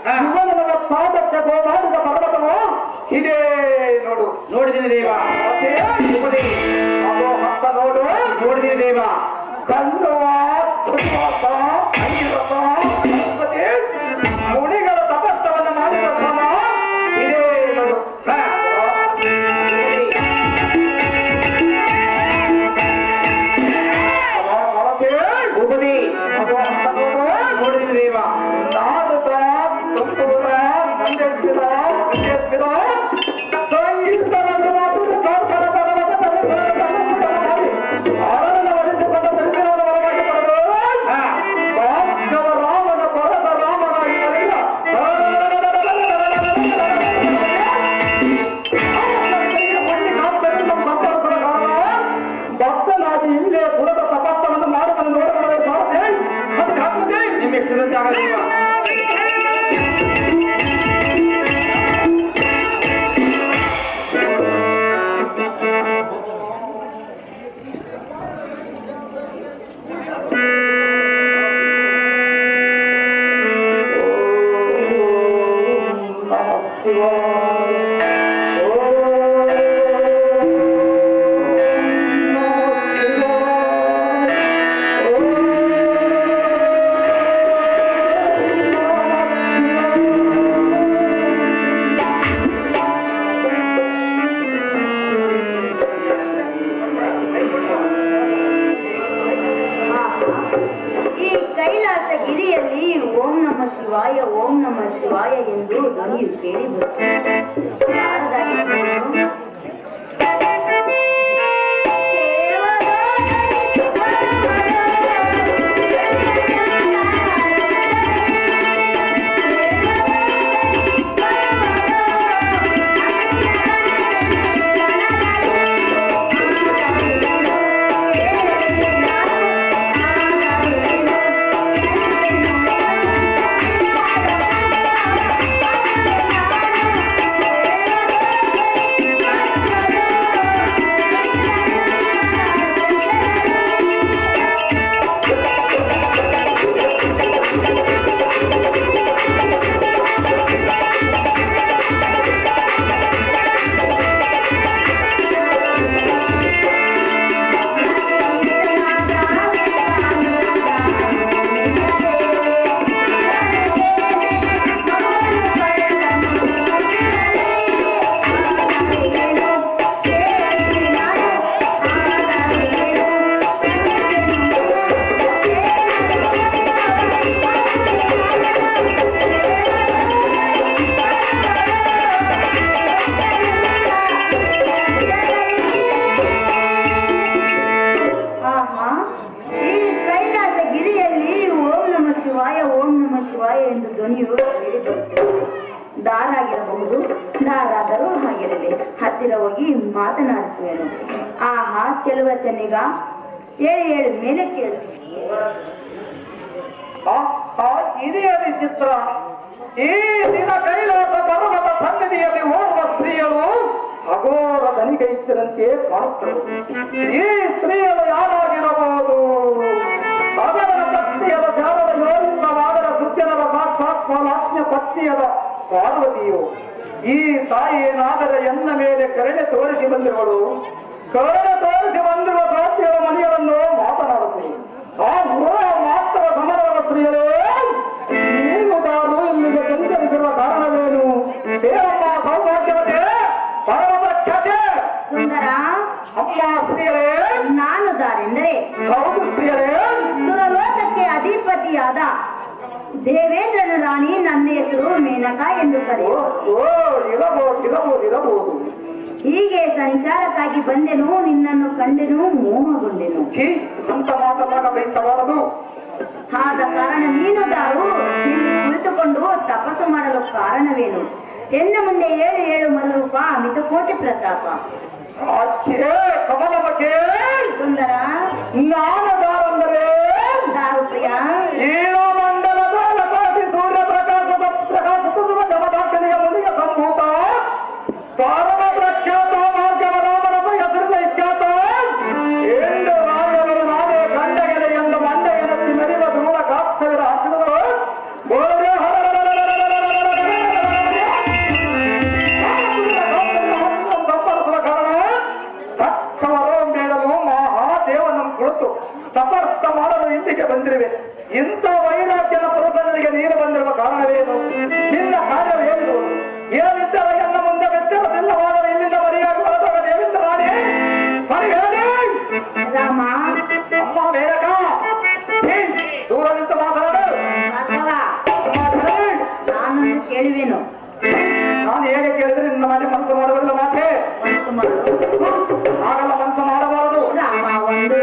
ಶಿವನ ಪಾದಕ್ಕೆ ಗೋಮಾಡಿದ ಪರ್ವತವು ಇದೇ ನೋಡು. ನೋಡಿದ್ದೀನಿ ದೇವ. ಅದು ಹತ್ತ ನೋಡು. ನೋಡಿದ್ದೀನಿ ದೇವ. ಗಂಧವ ಮುನಿಗಳ ತಪಸ್ಸವನ್ನು ಮಾಡಿದ ಕ್ರಮ ಇದೇ ನೋಡು. ನೋಡಿದ್ದೀನಿ ದೇವ. ಇಲ್ಲೇ ಕುಲದ ತಪಸ್ಸವನ್ನು ಮಾಡುವುದನ್ನು ನೋಡಬಹುದು. ನಿಮಗೆ ಚಿರಂಜಾಗ ದೇವ. ಗಿರಿಯಲ್ಲಿ ಓಂ ನಮ ಶಿವಾಯ ಓಂ ನಮ ಶಿವಾಯ ಎಂದು ಧ್ವನಿಯು ಕೇಳಿ ದಾರಾಗಿರಬಹುದು, ದಾರಾದರೂ ಆಗಿರಲಿ, ಹತ್ತಿರ ಹೋಗಿ ಮಾತನಾಡಿಸುವೆನು. ಆಹಾ ಚೆಲುವ ಚೆನ್ನಿಗ, ಹೇಳಿ ಮೇಲೆ ಕೇಳು. ಇದೇ ಚಿತ್ರ. ಈ ದಿನ ಕೈಲಾಸ ಪರ್ವತ ಸನ್ನಿಧಿಯಲ್ಲಿ ಓರ್ವ ಸ್ತ್ರೀಯರು ಅಘೋರ ದನಿಗೈಸಿದಂತೆ ಕಾಣುತ್ತದೆ. ಈ ಸ್ತ್ರೀಯರು ಯಾರಾಗಿರಬಹುದು? ಅದರ ಪತ್ನಿಯದ ಜಾಲದ ಯೋಗಿಂದ ಮಾಡದ ಸುಜ್ಜನರ ಸಾಕ್ಷಾತ್ ಲಾಕ್ಷ್ಮ್ಯ ಪತ್ನಿಯದ ಪಾರ್ವತಿಯು. ಈ ತಾಯಿಯೇನಾದರೆ ಎನ್ನ ಮೇಲೆ ಕರುಣೆ ತೋರಿಸಿ ಬಂದಿರುವಳು. ಕರುಣೆ ತೋರಿಸಿ ಬಂದಿರುವ ಸಾಧ್ಯದ ಮನೆಯನ್ನು ಮಾತನಾಡುತ್ತೀನಿ. ಆ ಮಾತ್ರ ಸಮರದ ಸ್ತ್ರೀಯರೇ, ನೀವು ತಾನು ಇಲ್ಲಿಗೆ ಸಂಚರಿಸಿರುವ ಕಾರಣವೇನು? ದೇವಮ್ಮ ಸೌಭಾಗ್ಯವತೆ ಪರಮದ ಖ್ಯಾತೆ ಸುಂದರ ಅಮ್ಮ ಸ್ತ್ರೀಯರೇ. ನಾನು ದಾರೆಂದರೆ ಹೌದು ಸ್ತ್ರೀಯರೇ. ಸುರಲೋಕಕ್ಕೆ ಅಧಿಪತಿಯಾದ ದೇವೇಂದ್ರನ ರಾಣಿ, ನನ್ನ ಹೆಸರು ಮೇನಕಾ ಎಂದು ಕರೆಯುವುದು. ಇರಬಹುದು. ಹೀಗೆ ಸಂಚಾರಕ್ಕಾಗಿ ಬಂದೆನು, ನಿನ್ನನ್ನು ಕಂಡೆನು, ಮೋಹಗೊಂಡೆನು. ಅಂತ ಮಾತನಾಡ ಬಯಸಬಾರದು. ಆದ ಕಾರಣ ನೀನು ದಾರು ಇಲ್ಲಿ ಕುಳಿತುಕೊಂಡು ತಪಸ್ಸು ಮಾಡಲು ಕಾರಣವೇನು? ಎನ್ನ ಮುಂದೆ ಏಳು ಮಲ್ಲರೂಪ, ಮಿತಕೋಟಿ ಪ್ರತಾಪ. ಕಮಲಮಕ್ಕೆ ಸುಂದರ ನಾನು ದಾರಂದರೆ ದಾರು ಪ್ರಿಯ. ಏನೋ ಮಂಡಲದ ಲತಾಟಿ ಸೂರ್ಯ ಪ್ರಕಾಶದ ಪ್ರಕಾಶಿಸುವ ಜಮದಾಟನೆಯ ಮುನಿಯ ಸಂಭೂತ ಪರಮ ಪ್ರಖ್ಯಾತ ಮಾರ್ಗವ ರಾಮನ ಹೆಸರಿನ ಇಖ್ಯಾತ ಎಂದು ರಾಜರು ನಾವೇ ಗಂಡಗೆರೆ ಎಂದು ಮಂಡಗೆನತ್ತಿ ಮೆರೆಯುವ ದೂರ ಕಾಸ್ತವಿರ ಹಸಿರು ಗೋರೆ ಹರ ಒಟ್ಟಿಗೆ ಬಂದಿರುವೆ. ಇಂಥ ವೈರಾಗ್ಯದ ಪುರುಷನಿಗೆ ನೀನು ಬಂದಿರುವ ಕಾರಣವೇನು? ನಿನ್ನ ಕಾರ್ಯವೇನು? ಏನಿದ್ದರೆ ಎನ್ನ ಮುಂದೆ ವ್ಯತ್ಯಾಸವಿಲ್ಲವಾದರೆ ಇಲ್ಲಿಂದ ಮರಿಯಾಗಿ ಹೊರಟೋಗದೇವೆಂದು ನಾನೇ ರಾಮ ಅಮ್ಮ ಮೇರಕ ದೂರ ನಿಂತು ಮಾತಾಡು. ನಾನು ಕೇಳುವೆನು. ನಾನು ಹೇಗೆ ಕೇಳಿದ್ರೆ ನಿನ್ನ ಮನೆ ಮನಸ್ಸು ಮಾಡುವುದಿಲ್ಲ ಮಾತೆ. ಮನಸ್ಸು ಮಾಡು. ಆಗಲ್ಲ, ಮನಸ್ಸು ಮಾಡಬಾರದು. ರಾಮ ಒಂದು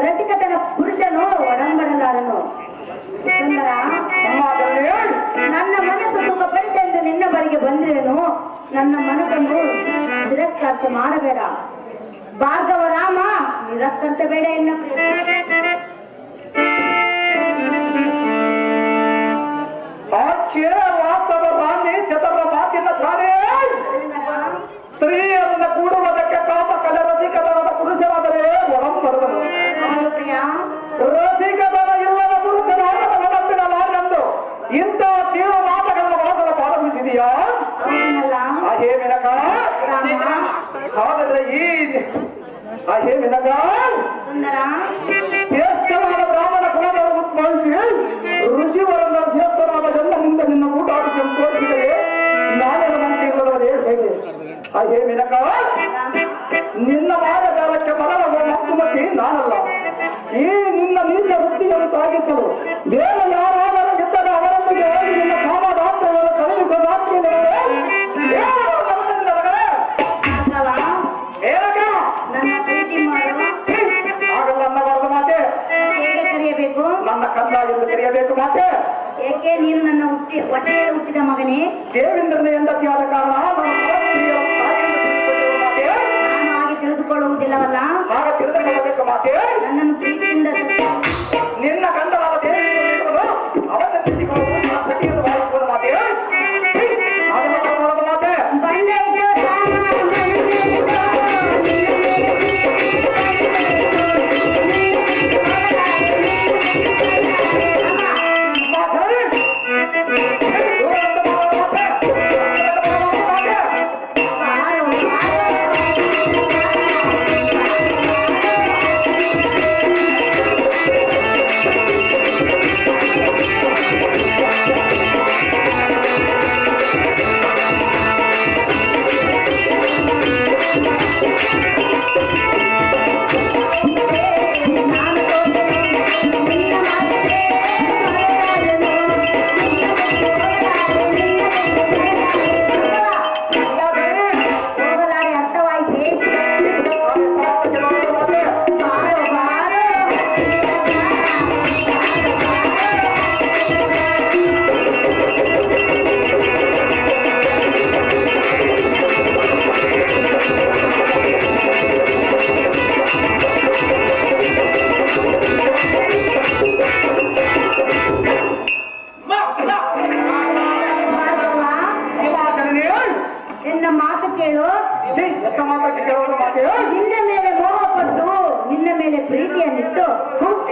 ರಸಿಕತನ ಪುರುಷನು ಒಡಂಬಡಲಾರನು. ಸುಂದರ, ನನ್ನ ಮನಸ್ಸು ಸುಖಪಡಿಸೆಂದು ನಿನ್ನ ಬಳಿಗೆ ಬಂದಿರೇನು. ನನ್ನ ಮನಸ್ಸನ್ನು ತಿರಸ್ಕರಿಸಿ ಮಾಡಬೇಡ. ಭಾರ್ಗವ ರಾಮ, ನಿರಸ್ಕರಿಸಬೇಡ ಎನ್ನ ಸ್ತ್ರೀಯರನ್ನ ಕೂಡುವುದಕ್ಕೆ ಕಾಮಕಲ ರಸಿಕತನದ ಪುರುಷರಾದರೆ ಒಡಂಬಡುವನು. ರಸಿಕತನ ಇಲ್ಲದ ಪುರುಷನಾದ ಒಡಂಬಿಡಲಾರೆಂದು ಇಂಥ ತೀವ್ರ ಮಾತುಗಳನ್ನು ಬಳಸಲು ಪ್ರಾರಂಭಿಸಿದೆಯಾ? ಅಹೇ ಮಿನಕ, ಹಾಗಾದ್ರೆ ಅಹೇ ಮಿನಕ, ಶ್ರೇಷ್ಠನಾದ ಬ್ರಾಹ್ಮಣ ಕುಲದಲ್ಲಿ ಉತ್ಪಾದಿಸಿ ಋಷಿವರನ್ನ ಶ್ರೇಷ್ಠನಾದ ಜನ ಮುಂದೆ ನಿನ್ನ ಊಟ ಹಾಕಿ ತೋರಿಸಿದರೆ ನಾನೇ ಮಂತ್ರಿ ಇಲ್ಲದವರೇ ಹೇಗೆ? ಅಹೇ ಮಿನಕ, ನಿನ್ನ ಮಾಯಜಾಲಕ್ಕೆ ಮರಣವು ಮಕ್ಕುಮತಿ ನಾನಲ್ಲ. ಈ ನಿನ್ನ ನೀಚ ವೃತ್ತಿಯನ್ನು ಸಾಗಿಸಲು ಬೇರೆ ಯಾರಾದರೂ ಇದ್ದರೆ ಅವರೊಂದಿಗೆ ಹೋಗಿ ನಿನ್ನ ಕಾಮದಾತ್ರೆಯನ್ನು ಕಳೆದುಕೊಂಡು ಹಾಕ್ತೀನಿ. ನನ್ನ ಪ್ರೀತಿ ಮಾಡು. ಆಗಲ್ಲ ಅನ್ನಬಾರದು ಮಾತೆ. ಹೇಗೆ ಕರೆಯಬೇಕು? ನನ್ನ ಕಂದ ಎಂದು ಕರೆಯಬೇಕು ಮಾತೆ. ಏಕೆ ನೀನು ನನ್ನ ಹೊಟ್ಟೆಯಲ್ಲಿ ಹುಟ್ಟಿದ ಮಗನೇ? ದೇವೇಂದ್ರನ ಹೆಂಡತಿಯಾದ ಕಾರಣ ನಾನು ಹಾಗೆ ತಿಳಿದುಕೊಳ್ಳುವುದಿಲ್ಲವಲ್ಲ. ಆಗ ತಿಳಿದುಕೊಳ್ಳಬೇಕು ಮಾತೆ. ನನ್ನನ್ನು ಪ್ರೀತಿಯಿಂದ ನಿನ್ನ ಗಂಧವಾದ ದೇವೇಂದ್ರ ಅವನ್ನ ತಿಳಿದುಕೊಳ್ಳುವುದು ಸತಿಯನ್ನು ಭಾವಿಸುವುದು ಮಾತೆ. ಮಾತೆ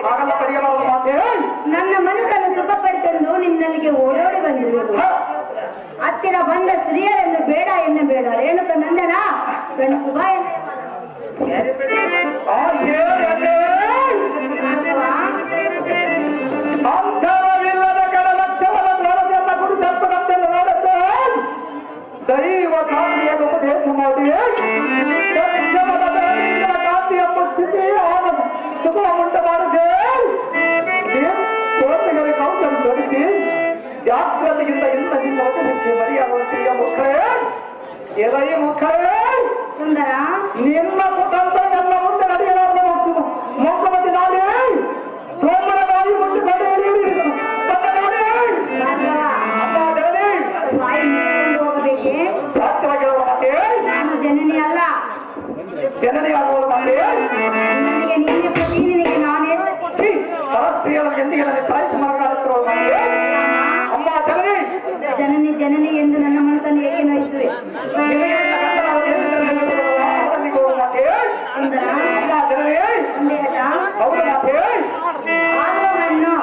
ಹಾಗಲ್ಲ ಬರೆಯಬಾರದು ಮಾತೆ. ನನ್ನ ಮನಸ್ಸನ್ನು ಸುಖಪಡಿಸೆಂದು ನಿನ್ನಲ್ಲಿಗೆ ಓಡೋಡಿ ಬಂದಿರುವುದು. ಹತ್ತಿರ ಬಂದ ಸ್ತ್ರೀಯರನ್ನು ಬೇಡ ಎನ್ನಬೇಡ. ರೇಣುಕ ನಂದನ ಗಣಕು ಬಾ ಅಂತರವಿಲ್ಲದ ಕಡಲಕ್ಷಣದ ದ್ವಾರದಿಂದ ಗುರುತಪ್ಪದಂತೆಲ್ಲ ನೋಡುತ್ತೆ. ದೈವ ಕಾಂತಿಯ ಉಪದೇಶ ಮಾಡಿ ಸತ್ಯಮದ ಬೆಳಗಿನ ಕಾಂತಿಯ ಸ್ಥಿತಿ ಸುಖ ಉಂಟು ಮಾಡಿದೆ. ಕೋಟೆಗಳ ಕೌಶಲ ತೊಡಿಸಿ ಜಾಗ್ರತೆಯಿಂದ ಇಲ್ಲ ನಿಮ್ಮ ವಚನಕ್ಕೆ ಮರ್ಯಾದೆಯ ಮುಖರೇ ಎದೈ ಮುಖರೇ ಸುಂದರ ನಿನ್ನ ಕುಟುಂಬ ಎಲ್ಲ ಮುಂದೆ ನಡೆಯಲಾರದ ಮೊಕ್ಕಮತಿ ನಾಳೆ ಸೋಮನ ಬಾಯಿ ಮುಟ್ಟು ಹೋಗಬೇಕೆ? ಸಾಧ್ಯವಾಗಿರುವ ಮಾತೆ ನಾನು ಜನನಿ ಅಲ್ಲ. ಜನನಿ ಆಗುವ ಮಾತೆ ನನಗೆ ನಿನ್ನೆ ಪ್ರತಿನಿಧಿಗೆ ನಾನೇ ಪರಸ್ತ್ರೀಯರ ಎಂದಿಗೆ ನನಗೆ ಸಾಹಿತ್ಯ ಮಾರ್ಗಾಡುತ್ತಿರುವ ಮಾತೆ. ಅಮ್ಮ ಜನನಿ ಜನನಿ ಜನನಿ ಎಂದು ನನ್ನ ಮನಸ್ಸನ್ನು ಏಕೆ ನೋಯಿಸುವೆ? ಸುಂದರ ಅಮ್ಮ ಜನನಿ ಸಂದೇಶ ಹೌದು ಮಾತೆ. ಆಲೋಹಣ್ಣು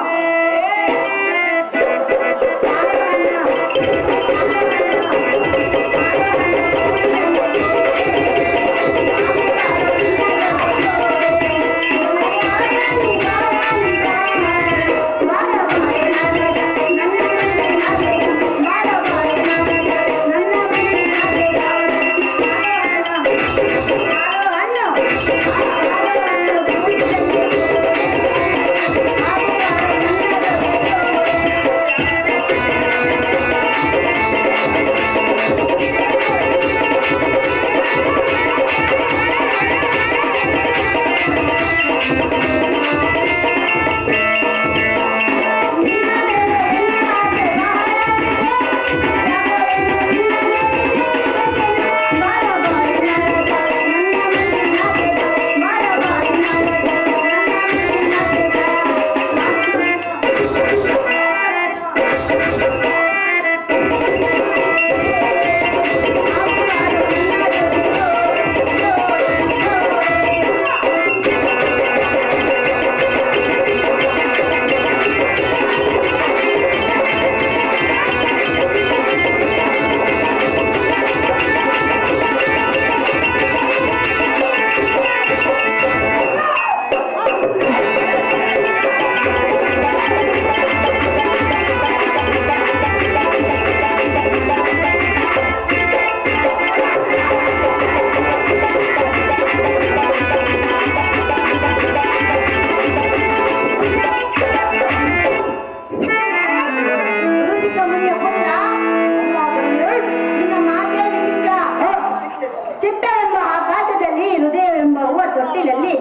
ಚಿತ್ತವೆಂಬ ಆಕಾಶದಲ್ಲಿ ಹೃದಯವೆಂಬ ಹೂವ ತೊಟ್ಟಿಲಲ್ಲಿ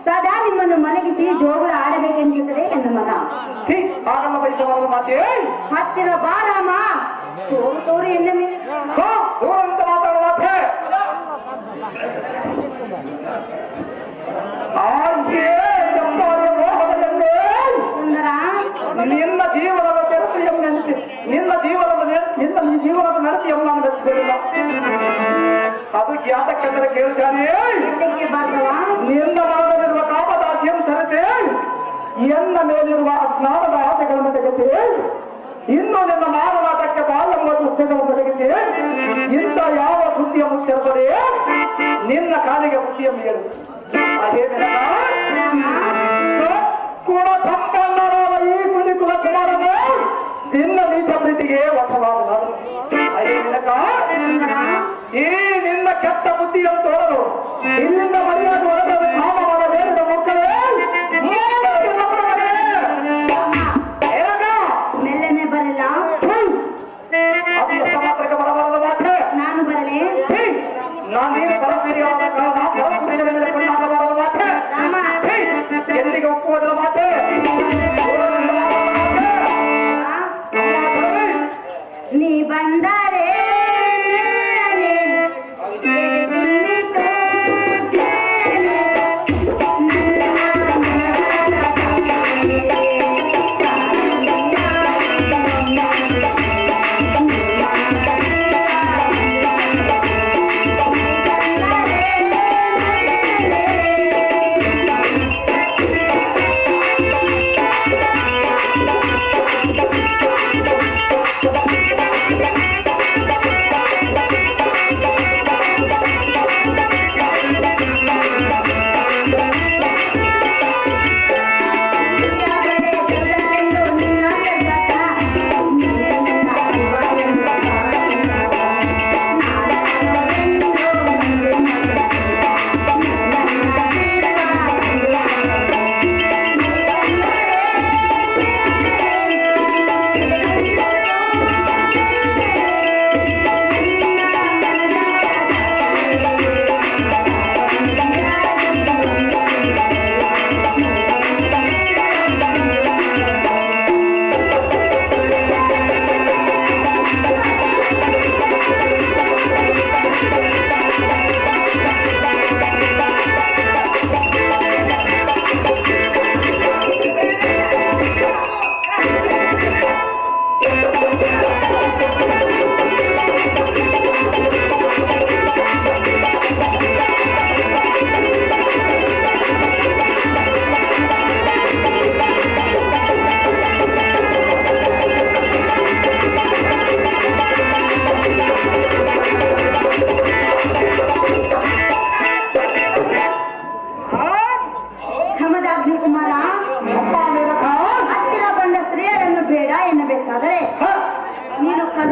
ಸದಾ ನಿಮ್ಮನ್ನು ಮಲಗಿಸಿ ಜೋಗುಳ ಆಡಬೇಕೆನ್ನುತ್ತದೆ ನನ್ನ ಮನ. ಆಗಲ್ಲ ಬಯಸಬಾರದು ಮಾತೆ. ಹತ್ತಿರ ಬಾರಾಮ ತೋರು ಎನ್ನ ಮೇಲೆ ದೂರ ಅಂತ ಮಾತಾಡುವ ಮಾತೆ. ಸುಂದರ ನಿನ್ನ ಜೀವನದ ನೆನಪಿ ನಿನ್ನ ಜೀವನದ ನಡತೆಯನ್ನು ನಾನು ರಚಿಸಲಿಲ್ಲ. ಅದು ಯಾತಕ್ಕೆಂದರೆ ಕೇಳ್ತಾನೆ. ಇದಕ್ಕೆ ಭಾಗವ ನಿನ್ನ ಮನದಲ್ಲಿರುವ ಕಾಮದಾಸಿಯನ್ನು ಸರಿಸಿ ಎನ್ನ ಮೇಲಿರುವ ಅಜ್ಞಾನದ ಆಸೆಗಳನ್ನು ತೆಗೆಸಿ ಇನ್ನು ನಿನ್ನ ಮಾನವಾಟಕ್ಕೆ ಬಾಲ್ಯಂಬ ಸುದ್ದಿಗಳನ್ನು ತೆಗೆಸಿ ಇಂಥ ಯಾವ ಸುದ್ದಿಯ ಮುಚ್ಚಿರುತ್ತದೆ ನಿನ್ನ ಕಾಲಿಗೆ ಬುದ್ಧಿಯನ್ನು ಹೇಳು. ಕುಲ ಸಂಪನ್ನರಾದ ಈ ಕುಲ ಕುಮಾರನು ನಿನ್ನ ನೀಚ ಪ್ರೀತಿಗೆ ವಶವಾದ ಈ ನಿನ್ನ ಕೆಟ್ಟ ಬುದ್ಧಿಯನ್ನು ತೋರಲು ಇಲ್ಲಿಂದ ಮರ್ಯಾದೆ ಹೊರಗೆ ಕಾಮ ಮಾಡಬೇಡ ಮಕ್ಕಳೇ. ಮೆಲ್ಲನೆ ಬರಲ್ಲ. ಅದು ಮಾತ್ರಕ್ಕೆ ಬರಬಾರದ ಮಾತೆ. ನಾನು ಬರಲೇ ನಾನೇನು ಪರಸ್ಪರಿಯಾದ ಕಾರಣ ಪರಸ್ಪರಿಯ ಮೇಲೆ ಕೊಂಡಾಗಬಾರದ ಮಾತೆ. ಎಲ್ಲಿಗೆ ಒಪ್ಪುವುದಿಲ್ಲ ಮಾತೆ. ನೀ ಬಂದರೆ ಮೆಲ್ಲನೆ ಎದೆ ತುಂಬಿತು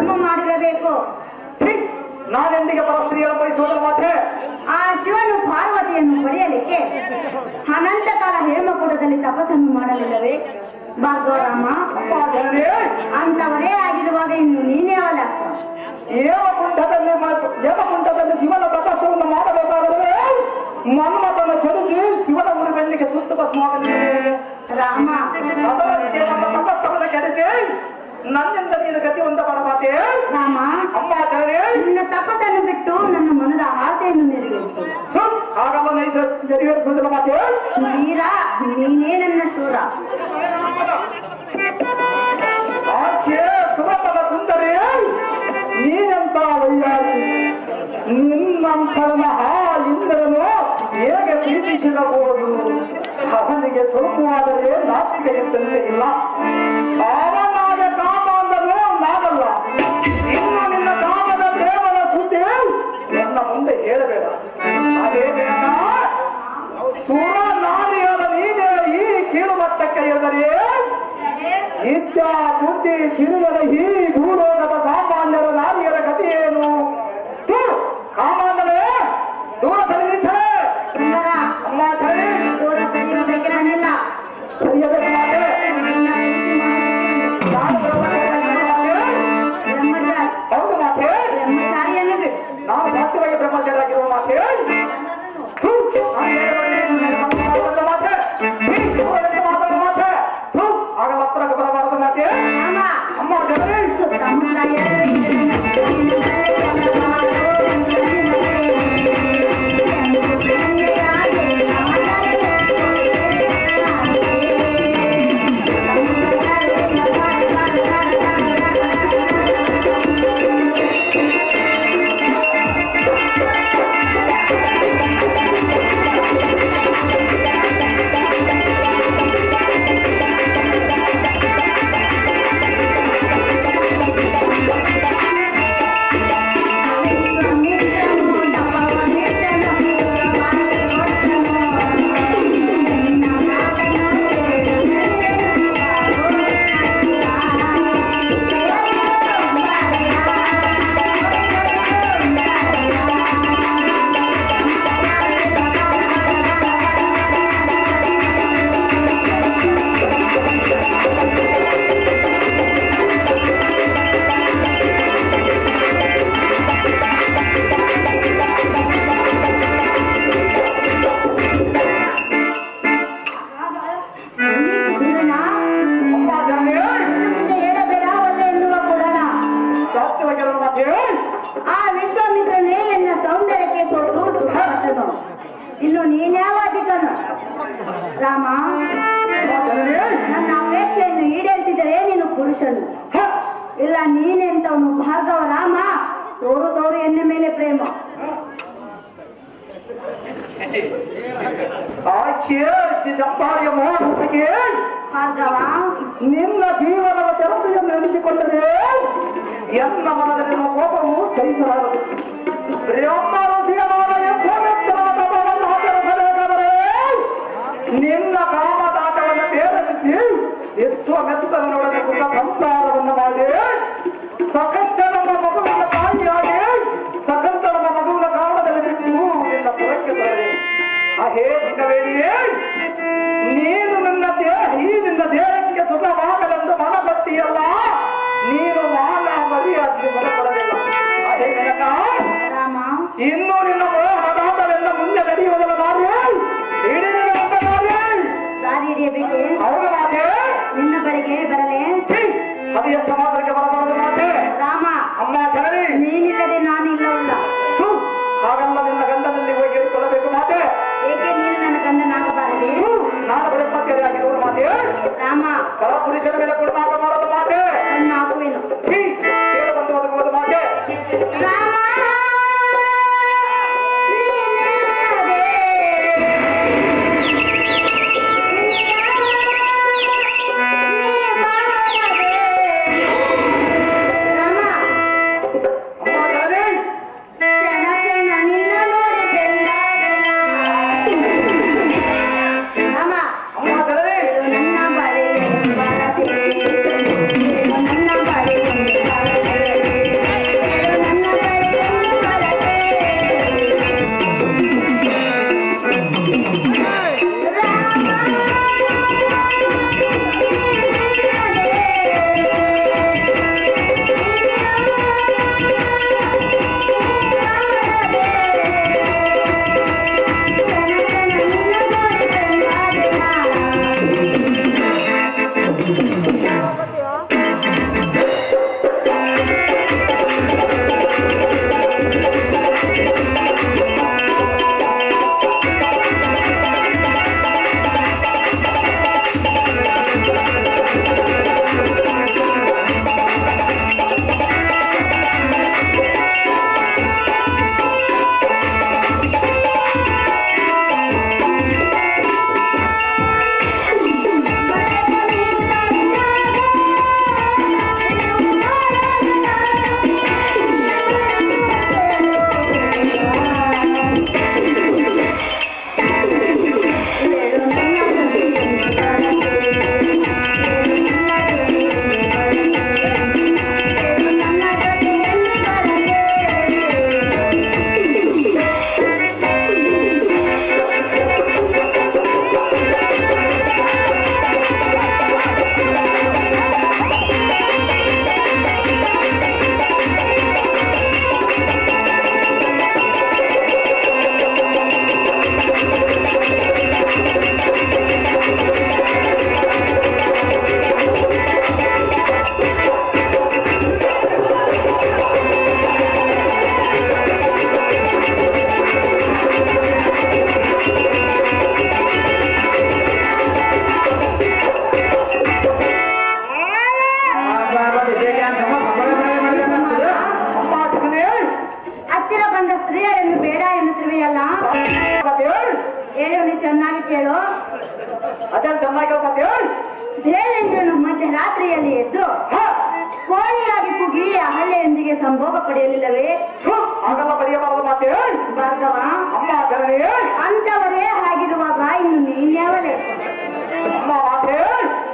ಧರ್ಮ ಮಾಡಿರಬೇಕು. ನಾನೆಂದಿಗೆ ಪರಸ್ತ್ರೀಯರ ಬಯಸುವುದರ ಮಾತೆ ಆ ಶಿವನು ಪಾರ್ವತಿಯನ್ನು ಪಡೆಯಲಿಕ್ಕೆ ಅನಂತ ಕಾಲ ಹೇಮಕೂಟದಲ್ಲಿ ತಪಸ್ಸನ್ನು ಮಾಡಲಿಲ್ಲವೇ ಭಾರ್ಗವರಾಮ? ಅಂತವರೇ ಆಗಿರುವಾಗ ಇನ್ನು ನೀನೇ ಅವಲಕ್ಕ. ಯಮಕುಂಠದಲ್ಲಿ ಶಿವನ ತಪಸ್ಸನ್ನು ಮಾಡಬೇಕಾದರೆ ಮನ್ಮಥನ ಚದುಕಿ ಶಿವನ ಉರುವೆಲ್ಲಿಗೆ ಸುತ್ತು ಭಸ್ಮವಾಗಲಿದೆ. ರಾಮ, ನಮ್ಮ ತಪಸ್ಸವನ್ನು ಕೆಡಿಸಿ ನನ್ನಿಂದ ನೀನು ಗತಿವಂತ ಪರಮಾತೆ. ರಾಮ, ಅಮ್ಮ ನಿನ್ನ ತಪಸ್ಸನ್ನು ಬಿಟ್ಟು ನನ್ನ ಮನದ ಆಸೆಯನ್ನು ನೆರವೇರಿಸು. ಹಾಗಲ್ಲ ನೆರವೇರಿಸುವುದಿಲ್ಲ ಮಾತೆ. ವೀರ, ನೀನೇ ನನ್ನ ಶೂರ. ಆಕೆ ಸುರಪದ ಸುಂದರಿ, ನೀನಂತ ವೈಯಾರಿ, ನಿನ್ನಂಥವನ ಇಂದ್ರನು ಹೇಗೆ ಪ್ರೀತಿಸಿರಬಹುದು? ಅವನಿಗೆ ಸ್ವಲ್ಪವಾದರೆ ನಾಚಿಕೆಗೆ ತಂದೆ ಇಲ್ಲ. ಅವನಾದ ಕಾಮ ಅಂದನು ನಾನಲ್ಲ. ಇನ್ನು ನಿನ್ನ ಕಾಮದ ದೇವರ ಸುದ್ದಿ ನನ್ನ ಮುಂದೆ ಹೇಳಬೇಡ. ಅದೇನೇನ ಸುರ ನಾರಿಯರ ನೀನೇ ಈ ಕೀಳು ಮಟ್ಟಕ್ಕೆ ಎಂದರೆ ಇಚ್ಛಾ ಬುದ್ಧಿ ಕಿರಿಯರ ಈ ಭೂಲೋಕದ ಸಾಮಾನ್ಯರ ನಾರಿಯರ ಗತಿಯೇನು? ಕಾಮಾಂಧನೇ ದೂರ ಸರಿಸಲೇ ಸುಂದರ, ಅಮ್ಮ ಸರಿ ದೂರ ಸರಿಯಬೇಕೆ ನಾನಿಲ್ಲ. ಸರಿಯಬೇಕು ಮಾತೆ. ನಾನು ಬ್ರಹ್ಮಚಾರಿ, ಹೌದು ಮಾತೆ. ಬ್ರಹ್ಮಚಾರಿಯನ್ನು ಬಿಡು. ನಾವು ಸತ್ಯವಾಗಿ ಬ್ರಹ್ಮಚಾರಿಯಾಗಿರುವ ಮಾತೆ. ಆಗಲ್ಲ ಹತ್ರಕ್ಕೆ ಬರಬಾರದು ಮಾತೆ. ರಾಮ, ಅಮ್ಮ ಜನರೇ ಆ ವಿಶ್ವಾಮಿತ್ರನೇ ಎನ್ನ ಸೌಂದರ್ಯಕ್ಕೆ ಕೊಟ್ಟು ಸುಖಪಟ್ಟನು. ಇನ್ನು ನೀನ್ಯಾವ ಅಧಿಕನು? ರಾಮ, ನನ್ನ ಅಪೇಕ್ಷೆಯನ್ನು ಈಡೇರಿಸಿದರೆ ನೀನು ಪುರುಷನು, ಇಲ್ಲ ನೀನೆಂತವನು ಭಾರ್ಗವ ರಾಮ. ತೋರು ಎನ್ನ ಮೇಲೆ ಪ್ರೇಮ. ಭಾರ್ಗವ, ನಿನ್ನ ಜೀವನದ ಚರತೆಯನ್ನು ನೆನೆಸಿಕೊಂಡರೆ ಎನ್ನ ಮನದಲ್ಲಿರುವ ಕೋಪವು ಸಹಿಸಲಾರದು. ನಿನ್ನ ಕಾಮದಾಟವನ್ನು ಬೇರರಿಸಿ ಎಷ್ಟೋ ಮೆತ್ತನೊಡನೆ ಸುಖ ಸಂಸಾರವನ್ನು ಮಾಡಿ ಸಕಂತ ನಮ್ಮ ಮಗುವಿನ ತಾಯಿಯಾಗಿ ಸಕಂತ ನಮ್ಮ ಮಗುವಿನ ಕಾರಣದಲ್ಲಿ ಬಿಟ್ಟು ನಿನ್ನ ಪುರಕ್ಕೆ ಬರಲಿ. ಹೇಳಬೇಡಿಯೇ ನೀನು ನನ್ನ ನಿನ್ನ ದೇಹಕ್ಕೆ ಸುಖವಾಗಲೆಂದು ಮನಬಟ್ಟಿಯಲ್ಲ, ನೀನು ಮಾನ ಮರಿಯಾಗಿ ಮನಪಡಲಿಲ್ಲ. ರಾಮ, ಇನ್ನು ನಿನ್ನ ಮೋಹದಾಟವೆಲ್ಲ ಮುಂದೆ ನಡೆಯುವುದಲ್ಲ ಮಾರ್ಯ ದಾರಿ ಹಿಡಿಯಬೇಕೆ? ಹೌದು ಮಾತೆ. ನಿನ್ನ ಬಳಿಗೆ ಬರಲೇ? ಅದು ಎಷ್ಟು ಮಾತ್ರಕ್ಕೆ ಬರಬಾರದು ಮಾತೆ. ರಾಮ, ಅಮ್ಮ ಜನರಿ, ನೀನಿಲ್ಲದೆ ನಾನಿಲ್ಲವಲ್ಲ. ಹಾಗಲ್ಲ ನಿನ್ನ ಗಂಡನಲ್ಲಿ ಹೋಗಿ ಹೇಳಿಕೊಳ್ಳಬೇಕು ಮಾತೆ. ಏಕೆ ನೀನು ನನ್ನ ಗಂಡನಾಗಬಾರದೆ? ನಾನು ಬೃಹಸ್ಪತಿಯಾಗಿರುವುದು ಮಾತೆ. ರಾಮ, ಕರ ಪುರುಷರ ಮೇಲೆ ಕೂಡ ಮಾಡಬಾರದು ಮಾತೆ. ನನ್ನ ಆಗುವೆನು. ಹೇಳು ಬಂದು ಒದಗುವುದು ಮಾತೆ. ರಾಮ, ಅಮ್ಮ ಜನರಿ, ನನ್ನ ಬಳಿ ಬರದೆ ರಾತ್ರಿಯಲ್ಲಿ ಎದ್ದು ಹ, ಕೋಳಿಯಾಗಿ ಕೂಗಿ ಅಹಲ್ಯೆಯೊಂದಿಗೆ ಸಂಭೋಗ ಪಡೆಯಲಿಲ್ಲವೇ? ಹಾಗೆಲ್ಲ ಬರೆಯಬಾರದು ಮಾತೆ. ಭಾರ್ಗವ, ಅಮ್ಮ ಜನನಿ, ಅಂತವರೇ ಹಾಗಿರುವಾಗ ಇನ್ನು ನೀನ್ಯಾವಲೇ? ಅಮ್ಮ ಮಾತೆ,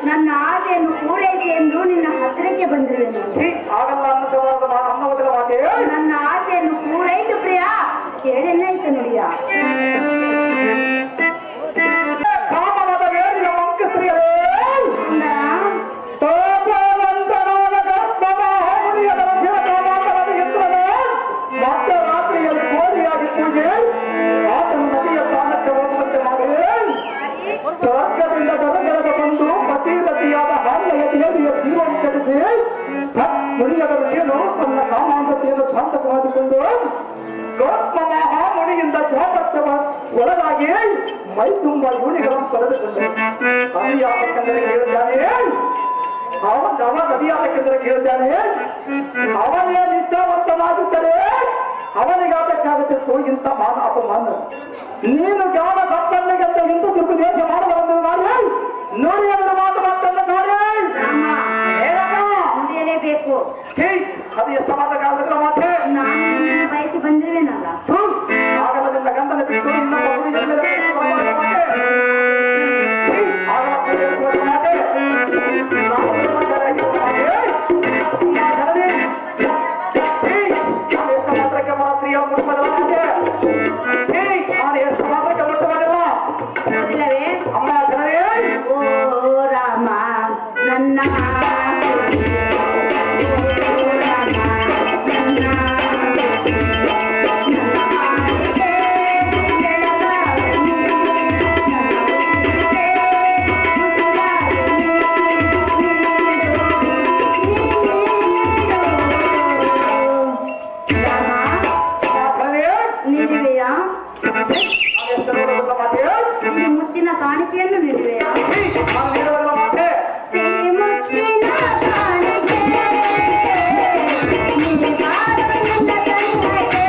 ನನ್ನ ಆಸೆಯನ್ನು ಪೂರೈಸಿ ಎಂದು ನಿನ್ನ ಹತ್ತಿರಕ್ಕೆ ಬಂದಿರುವೆನು. ಹಾಗಲ್ಲ ಅನ್ನೋದಿಲ್ಲ ಮಾತೆ. ನನ್ನ ಆಸೆಯನ್ನು ಪೂರೈಸು ಪ್ರಿಯ, ಕೇಳೆನ್ನಾಯ್ತು ನುಡಿಯ. ಕಾಮನದ ಮೇಲಿನ ಮಂಕಸ್ತ್ರೀಯರೇ, ಮತ್ತೆ ರಾತ್ರಿಯಲ್ಲಿ ಕೋರಿಯಾಗಿ ಪೂಜೆ ಆತನ ನದಿಯ ಸ್ಥಾನಕ್ಕೆ ಹೋಗುವಂತೆ ಮಾಡಿ ಸ್ವರ್ಗದಿಂದ ಗದಗೆಳಗೆ ಬಂದು ಪತಿರತಿಯಾದ ಹಾಲೆಯ ದೇವಿಯ ಜೀವನ ಕಲಿಸಿ ಮುನಿಯದ ಋಷಿಯನು ತನ್ನ ಕಾಮಾಂಧತೆಯನ್ನು ಶಾಂತ ಮಾಡಿಕೊಂಡು ಮುನಿಯಿಂದ ಶಾಪಕ್ಕೆ ಒಳಗಾಗಿ ಮೈ ತುಂಬ ಯೂನಿಗಳನ್ನು ಪಡೆದುಕೊಂಡರು. ನದಿಯಾಗಬೇಕೆಂದರೆ ಕೇಳಿದ್ದಾನೆ, ಅವ ನದಿಯಾಗಬೇಕೆಂದರೆ ಕೇಳಿದ್ದಾನೆ, ಅವನೇ ನಿಷ್ಠಾವಂತನಾಗುತ್ತದೆ, ಅವನಿಗಾಗಬೇಕಾಗುತ್ತೆ ತೋಗಿಂತ ಮಾನ ಅಪಮಾನ. ನೀನು ಜ್ಞಾನ ಸಂಪನ್ನಿಗಂತ ಹಿಂದೂ ದುರ್ಗದೇಶ ಮಾಡಬಾರದು ಮಾಡಿ ನೋಡಿ ಅದರ ಮಾತು ಮಾತನ್ನು ನೋಡಿ ನುಡಿಯಲೇಬೇಕು. ಅದು ಎಷ್ಟು ಮಾತಕ್ಕಾಗಲ್ಲ ಮಾತೆ. ನಾನು ನಿನ್ನ ಬಯಸಿ ಬಂದಿರುವೆನಲ್ಲ. ಆಗಲ್ಲ ನಿನ್ನ ಗಂಡನ ಬಿಟ್ಟು ಇನ್ನೊಬ್ಬ ಹುಡುಗಿಯ ಮೇಲೆ ಮಾತೆ. ಆಗಲ್ಲ ಮಾತೆ. ಮಾತ್ರಕ್ಕೆ ಮಾತ್ರಿಯ ಮುಟ್ಟಬಲ್ಲ ಮಾತೆ. ನಾನು ಎಷ್ಟು ಮಾತ್ರಕ್ಕೆ ಮುಟ್ಟಬಲ್ಲ ಹೌದಿಲ್ಲವೇ? ಅಮ್ಮ ಜನರೇ, ಓ ರಾಮ ನನ್ನ ನೀಡುವೆಯಾ? ಈ ಮುತ್ತಿನ ಕಾಣಿಕೆಯನ್ನು ನೀಡುವೆಯಾ? ಈ ಮುತ್ತಿನ ಕಾಣಿಕೆ ನೀ ಬಾರು ನನ್ನ ಕಣ್ಣಗೆ.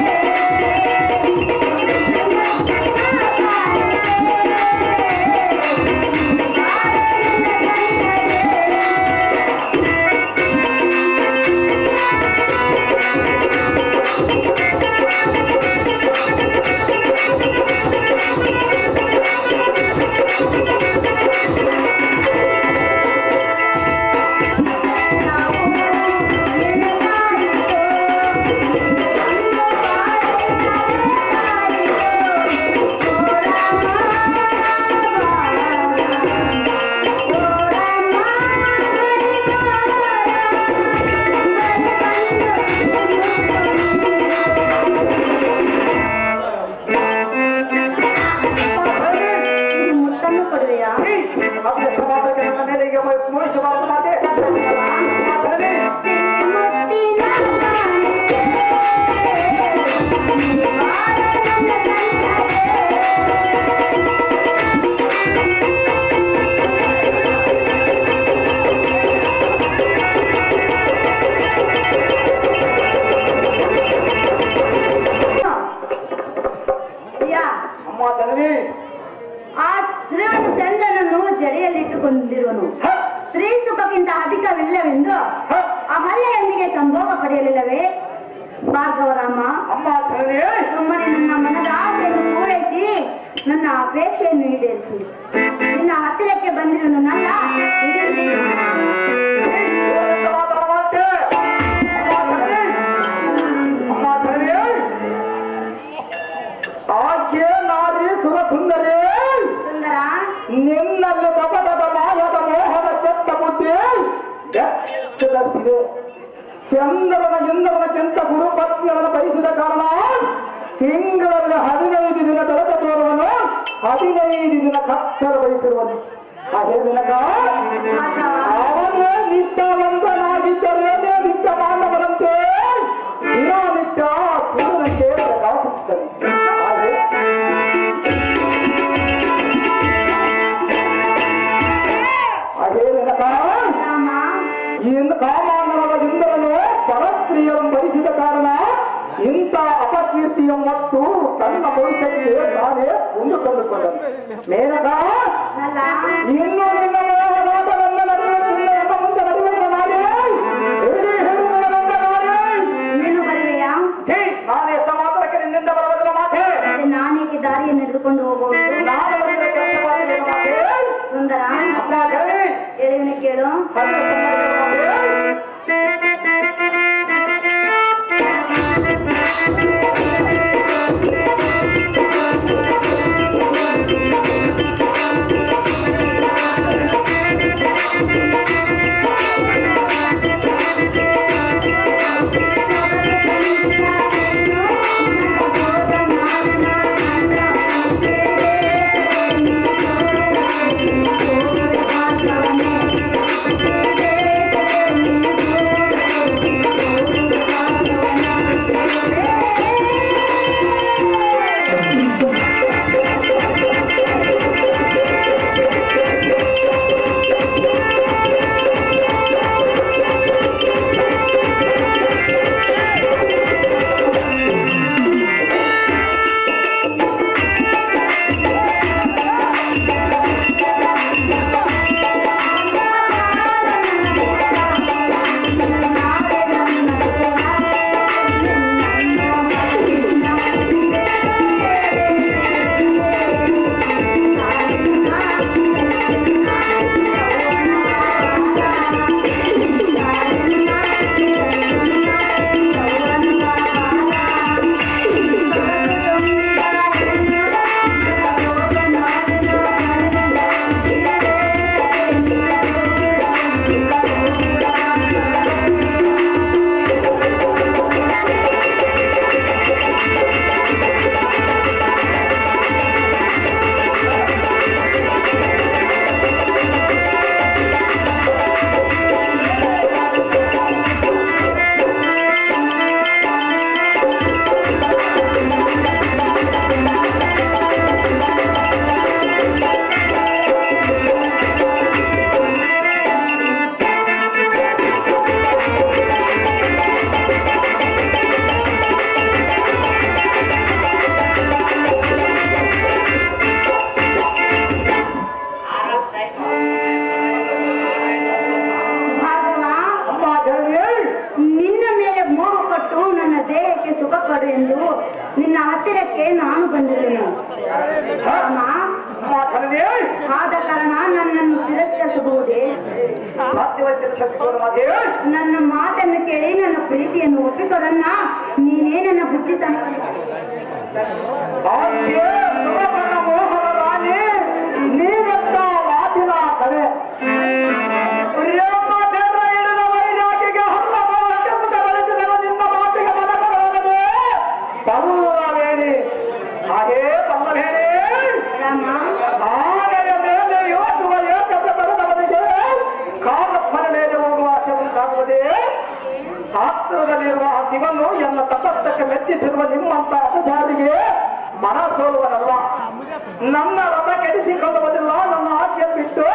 ಆ ಶ್ರೀಚಂದ್ರನನ್ನು ಜಡೆಯಲ್ಲಿಟ್ಟುಕೊಂಡಿರುವನು. ಸ್ತ್ರೀ ಸುಖಕ್ಕಿಂತ ಅಧಿಕವಿಲ್ಲವೆಂದು ಅಹಲ್ಯೆಯೊಂದಿಗೆ ಸಂಭೋಗ ಪಡೆಯಲಿಲ್ಲವೇ? ಭಾರ್ಗವರಾಮ, ಸುಮ್ಮನೆ ನನ್ನ ಮನದ ಆಸೆಯನ್ನು ಪೂರೈಸಿ ನನ್ನ ಅಪೇಕ್ಷೆಯನ್ನು ಈಡೇರಿಸಿ ನಿನ್ನ ಹತ್ತಿರಕ್ಕೆ ಬಂದಿರುವನು ನನ್ನ ಸುಂದರೇ ಸುಂದರ. ನಿನ್ನಲ್ಲಿ ಕಪಟದ ಮಾಯದ ಮೋಹದ ಕೆಟ್ಟ ಬುದ್ಧಿ ಬೆಚ್ಚದಷ್ಟಿದೆ. ಚಂದ್ರನಕ್ಕಿಂತ ಗುರುಪತ್ನಿಗಳನ್ನು ಬಯಸಿದ ಕಾರಣ ತಿಂಗಳಲ್ಲಿ 15 ದಿನ ಬೆಳಕ ತೋರುವನು, 15 ದಿನ ಕತ್ತಲು ಬಯಸಿರುವನು. ಅದೇ ದಿನಕ ಅವನೇ ನಿಷ್ಠಾವಂತನಾಗಿದ್ದರೇನೇ ನಿತ್ಯ ಮಾನವನಂತೆ ದಿನನಿತ್ಯ ಸೂರ್ಯನಂತೆ ಪ್ರಕಾಶಿಸುತ್ತಾನೆ. ಅದೇ ದಿನಕ ಇಂದು ಕಾಮಾನವರ ಇಂದ್ರನು ಪರಸ್ತ್ರೀಯನ್ನು ಭರಿಸಿದ ಕಾರಣ ಇಂಥ ಅಪಕೀರ್ತಿಯ ಮತ್ತು ತನ್ನ ಭವಿಷ್ಯಕ್ಕೆ ನಾನೇ ಮುಂದುಕೊಂಡುಕೊಂಡನು. ಮೇನಕ ಇನ್ನು ನಿನ್ನ ಮೋಹನಾಟವನ್ನು ನಡೆಯುತ್ತಿಲ್ಲ ಎಂಬ ಮುಂದೆ ಹತ್ತಿರ ಚೆನ್ನಾಗಿದೆ ನಿನ್ನ ಹತ್ತಿರಕ್ಕೆ ನಾನು ಬಂದಿರುವೆನು. ಆದ ಕಾರಣ ನನ್ನನ್ನು ತಿರಸ್ಕರಿಸಬಹುದೇ? ನನ್ನ ಮಾತನ್ನು ಕೇಳಿ ನನ್ನ ಪ್ರೀತಿಯನ್ನು ಒಪ್ಪಿಕೊಡನ್ನ. ನೀನೇ ನನ್ನ ಬುದ್ಧಿ ಶಾಸ್ತ್ರದಲ್ಲಿರುವ ಶಿವನು ಎಲ್ಲ ತಪತ್ತಕ್ಕೆ ಮೆಚ್ಚಿಸಿರುವ ನಿಮ್ಮಂತ ಅಪಚಾರಿಗೆ ಮನ ಸೋಲುವನಲ್ಲ. ನನ್ನ ರಥ ಕೆಡಿಸಿಕೊಳ್ಳುವುದಿಲ್ಲ. ನನ್ನ ಆಚೆ ಬಿಟ್ಟು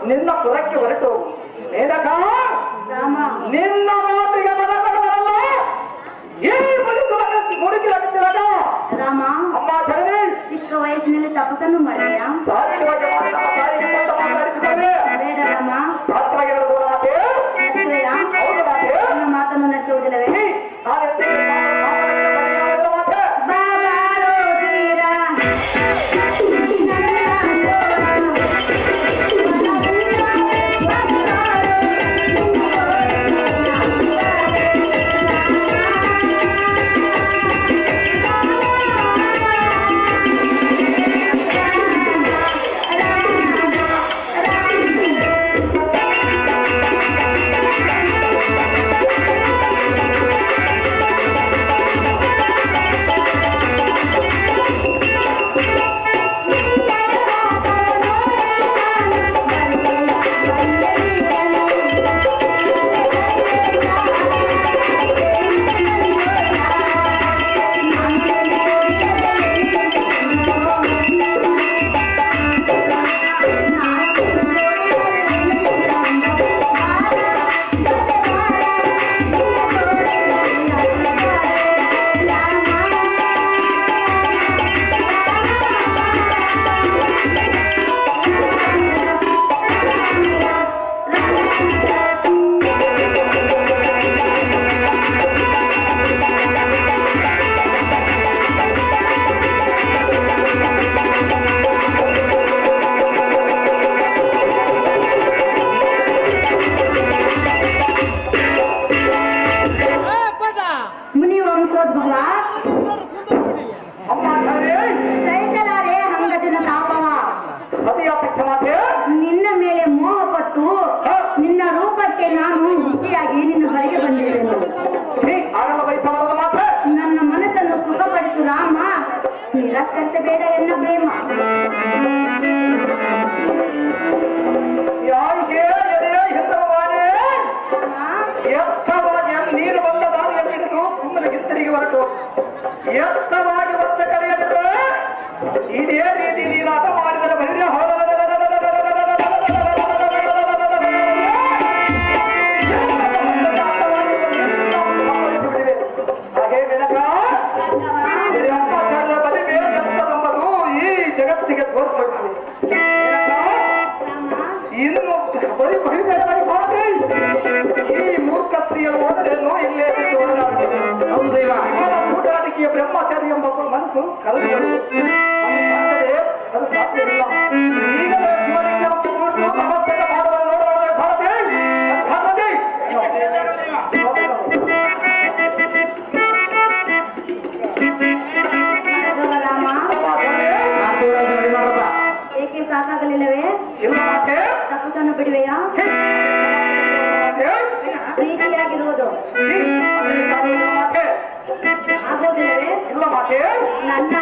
ನಿನ್ನ ಪುರಕ್ಕೆ ಹೊರಟು ನೇರಕ ನಿನ್ನ ಮಾತಿಗೆ ಮನಗಡವಲ್ಲ. ಈ ಮುಡುಕಿಲಾಗ ರಾಮ ಅಮ್ಮ ಚರಣಿ ಚಿಕ್ಕ ವಯಸ್ಸಿನಲ್ಲಿ ತಪಸ್ಸನ್ನು ಮಾಡಿದ ಬೇಡ ರಾಮ. ನನ್ನ ಮಾತನ್ನು ನಡೆಸುವುದಿಲ್ಲವೇ? ಬಾಬಾ ನಿನ್ನ ರೂಪಕ್ಕೆ ನಾನು ಹುಟ್ಟಿಯಾಗಿ ನಿನ್ನ ಬಳಿಗೆ ಬಂದಿದ್ದೇನೆ. ಆಗಲ್ಲ ವಯಸ್ಸವರದ ಮಾತ್ರ. ನನ್ನ ಮನಸ್ಸನ್ನು ಸುಖಪಡಿಸು ರಾಮ, ನಿರಾಕರಿಸಬೇಡ ಎನ್ನ ಪ್ರೇಮ. ಯಾರಿಗೆ ಎದೆಯ ಹೆಸರವಾಡೆ ಎತ್ತವಾಗಿ ನೀರು ಬಂದ ದಾರಿಯಲ್ಲಿ ಹಿಡಿದು ಸುಮ್ಮನೆ ಗಿತ್ತರಿಗೆ ಹೊರಟು ಎತ್ತವಾಗಿ ವರ್ಷ ಕರೆಯಲಿದ್ದು ಇದೇ ರೀತಿ ನೀನಾಟ ಮಾಡಿದರೆ ಬರೀ ಹೊರ ಹಾಗೆ ಬೆನಕ ಬಲಿ ಬೇರೆಂಬುದು ಈ ಜಗತ್ತಿಗೆ ತೋರ್ಪಟ್ಟಿದೆ. ಇನ್ನು ಬರೀ ಬಹಿರಂಗವಾಗಿ ಮಾತ್ರ ಈ ಮೂರ್ಖಸ್ತ್ರೀಯರು ಹೋದರೇನು ಇಲ್ಲೇ ಬಿಟ್ಟು ಹೊರಗಾಗಿದೆ. ಹೌದು ದೇವ. ಊಟಾಟಿಕೆಯ ಬ್ರಹ್ಮಚಾರಿ ಎಂಬ ಮನಸ್ಸು ಕಳೆದುಕೊಂಡಿದೆ. ಅದು ಸಾಧ್ಯವಿಲ್ಲ. ಈಗಲೇ ಶಿವಲಿಂಗ ನಮಸ್ಕಾರ ಮಾಡುವ ನೋಡುವ ಸಾಧ್ಯ ಏಕೆ ಸಾಕಾಗಲಿಲ್ಲವೇ? ಇಲ್ಲ ಮಾತೆ ತಪಸ್ಸನ್ನು ಬಿಡುವೆಯಾ? ಪ್ರೀತಿಯಾಗಿರುವುದು ಆಗೋದಿಲ್ಲವೇ? ಇಲ್ಲ ಮಾತೆ ನನ್ನ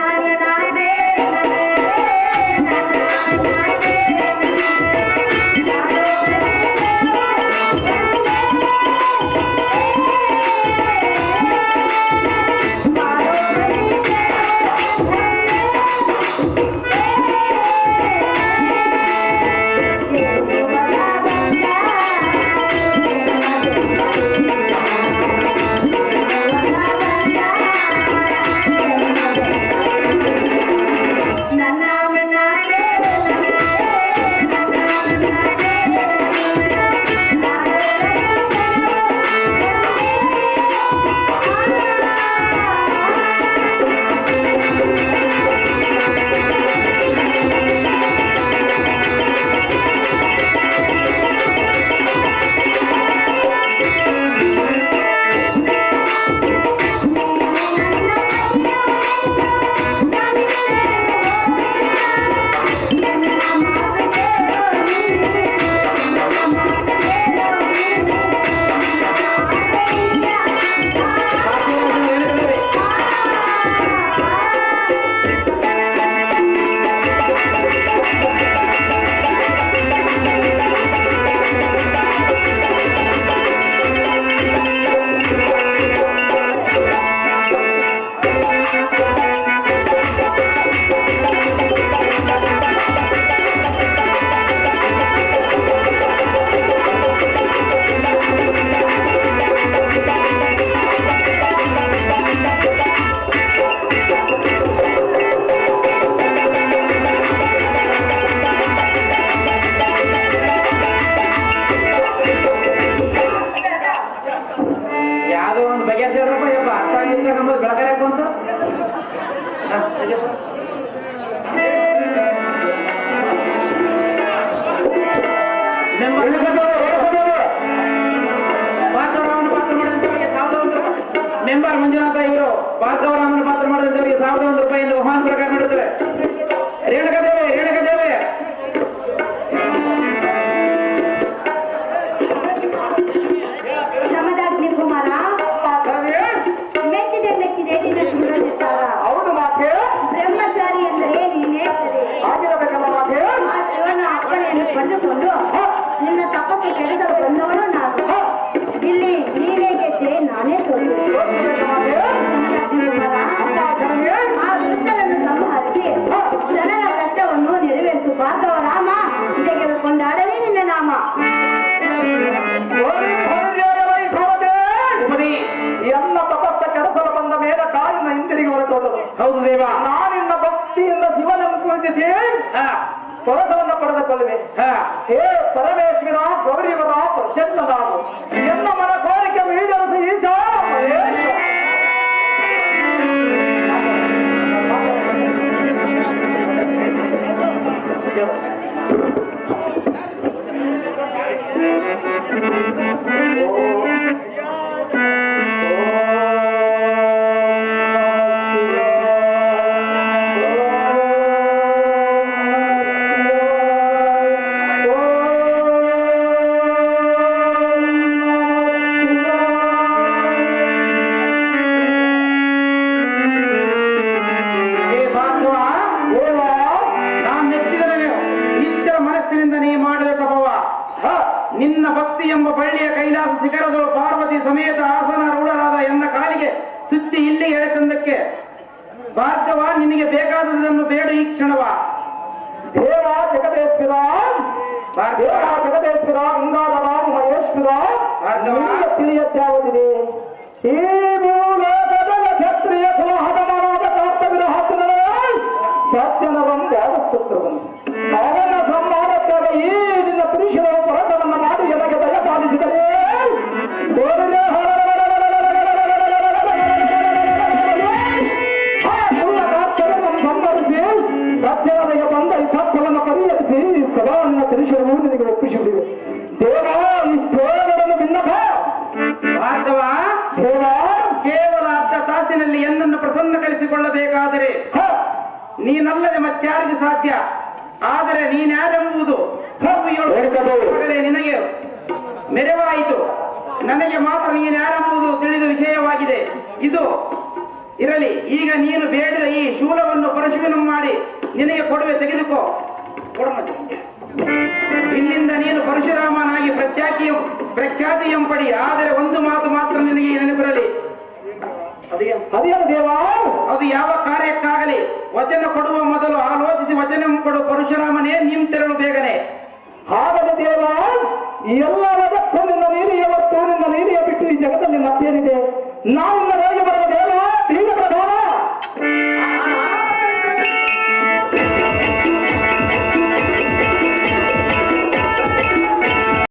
ಮೆಂಬರ್ ಮಂಜುನಾಥ ಇವರು ಭಾರ್ಗವರಾಮನ ಪಾತ್ರ ಮಾಡಿದವರಿಗೆ 1001 ರೂಪಾಯಿಯಿಂದ ಬಹುಮಾನ ಪ್ರಕಾರ ನೀಡುತ್ತಾರೆ. ರೇಣುಕದೇವಿ ಶ್ರಮದಾಗ್ನಿ ಕುಮಾರ ಮೆಚ್ಚಿದೆ ನಿನ್ನ ಸುಂದರಿಸ್ತಾರ. ಹೌದು ಮಾತೆ. ಬ್ರಹ್ಮಚಾರಿ ಎಂದರೆ ನೀನೇ ಸರಿ. ಆಗಿರಬೇಕಲ್ಲ ಮಾತೆ. ಆ ಶಿವನ ಅಪ್ಪಣೆಯನ್ನು ಪಡೆದುಕೊಂಡು ನಿನ್ನ ತಪ್ಪಕ್ಕೆ ಕೆಡಸಲು ಬಂದವನು ನಾನು. ಇಲ್ಲಿ ನೀನೇ ಗೆದ್ದೆ, ನಾನೇ ಸೋಲು. ಆ ದುಷ್ಟನನ್ನು ಸಂಹರಿಸಿ ಜನರ ಕಷ್ಟವನ್ನು ನೆರವೇರಿಸು ಭಾರ್ಗವ ರಾಮ. ತೆಗೆದುಕೊಂಡಾಡಲೇ ನಿನ್ನ ನಾಮ. ಎಲ್ಲ ತಪಸ್ಸ ಕೆಲಸದ ಬಂದ ಮೇಲೆ ಕಾಲಿನ ಹಿಂದಿರುಗಿ ಹೊರಟೋದರು. ಹೌದು ದೇವ. ನಾನಿನ್ನ ಭಕ್ತಿಯಿಂದ ಶಿವನನ್ನು ಪೂಜಿಸಿ ಪರಸವನ್ನು ಪಡೆದುಕೊಳ್ಳುವೆ. ಹೇ ಪರಮೇಶ್ವರ ಗೌರಿವರ ಪ್ರಸನ್ನನಾಗು. ಎಲ್ಲ ಮನ ಕೋರಿಕೆ ಈಡೇರಿಸಿ ಈಶ ಮಹೇಶ. ಭಕ್ತಿ ಎಂಬ ಬಳ್ಳಿಯ ಕೈಲಾಸ ಶಿಖರಗಳು ಪಾರ್ವತಿ ಸಮೇತ ಆಸನ ರೂಢರಾದ ಎನ್ನ ಕಾಲಿಗೆ ಸುತ್ತಿ ಇಲ್ಲಿಗೆ ಎಳೆತಂದಕ್ಕೆ ಭಾರ್ಗವ ನಿನಗೆ ಬೇಕಾದುದನ್ನು ಬೇಡ ಈ ಕ್ಷಣವ. ದೇವ ಜಗದೇಶ್ವರ, ದೇವ ಜಗದೇಶ್ವರ, ಗಂಗಾಧರ ಮಹೇಶ್ವರ, ನಿಮಗೆ ತಿಳಿಯದ್ದಾವುದಿದೆ? ಈ ಭೂಲೋಕದ ಕ್ಷತ್ರಿಯ ಕುಲಹದ ಮನೋದ ಕಾರ್ತವಿರಹಾತನ ಸಜ್ಜನರನ್ನು ಯಾವತ್ತುತ್ತವನು ಅವನ ಸಂಹಾರಕ್ಕಾಗ ಈ ನಿನ್ನ ಪುರುಷರ ಪರತವನ್ನು ಮಾಡಿ ಎನಗೆ ದಯ ಪಾಲಿಸಿದರೆ ಸಂಹರಿಸಿ ಸಜ್ಜನರಿಗೆ ಬಂದ ಈ ತಪ್ಪವನ್ನು ಪರಿಹರಿಸಿ ಸದಾ ನಿನ್ನ ಪುರುಷರು ನಿನಗೆ ಒಪ್ಪಿಸಿಬಿಡಿವೆ. ದೇವ ಈ ದೇವರನ್ನು ಭಿನ್ನಕ ಭಾರ್ಗವ, ದೇವ ಕೇವಲ ಅರ್ಧ ತಾಸಿನಲ್ಲಿ ಎನ್ನನ್ನು ಪ್ರಸನ್ನಗೊಳಿಸಿಕೊಳ್ಳಬೇಕಾದರೆ ನೀನಲ್ಲದೆ ಮತ್ಯಾರಿಗೆ ಸಾಧ್ಯ. ಆದರೆ ನೀನ್ಯಾರೆಂಬುದು ನಿನಗೆ ಮೆರವಾಯಿತು. ನನಗೆ ಮಾತ್ರ ನೀನ್ಯಾರೆಂಬುದು ತಿಳಿದ ವಿಷಯವಾಗಿದೆ. ಇದು ಇರಲಿ. ಈಗ ನೀನು ಬೇಡಿದ ಈ ಶೂಲವನ್ನು ಪರಶುವಿನ ಮಾಡಿ ನಿನಗೆ ಕೊಡುವೆ, ತೆಗೆದುಕೋ. ಇಲ್ಲಿಂದ ನೀನು ಪರಶುರಾಮನಾಗಿ ಪ್ರಖ್ಯಾತಿಯಂ ಪಡಿ. ಆದರೆ ಒಂದು ಮಾತು ಮಾತ್ರ ನಿನಗೆ ನೆನಪಿರಲಿ. ಅದೇನು ದೇವ? ಅದು ಯಾವ ಕಾರ್ಯಕ್ಕಾಗಲಿ ವಚನ ಕೊಡುವ ಮೊದಲು ಆಲೋಚಿಸಿ ವಚನ ಕೊಡು. ಪರಶುರಾಮನೇ ನಿಂತಿರಲು ಬೇಗನೆ. ಹಾಗದ ದೇವ, ಎಲ್ಲದಕ್ಕೂ ನಿನ್ನ ನೀರಿಯ ಮತ್ತು ನಿನ್ನ ನೀರಿಯ ಬಿಟ್ಟು ಈ ಜಗದಲ್ಲಿ ಮತ್ತೇನಿದೆ? ನಾವು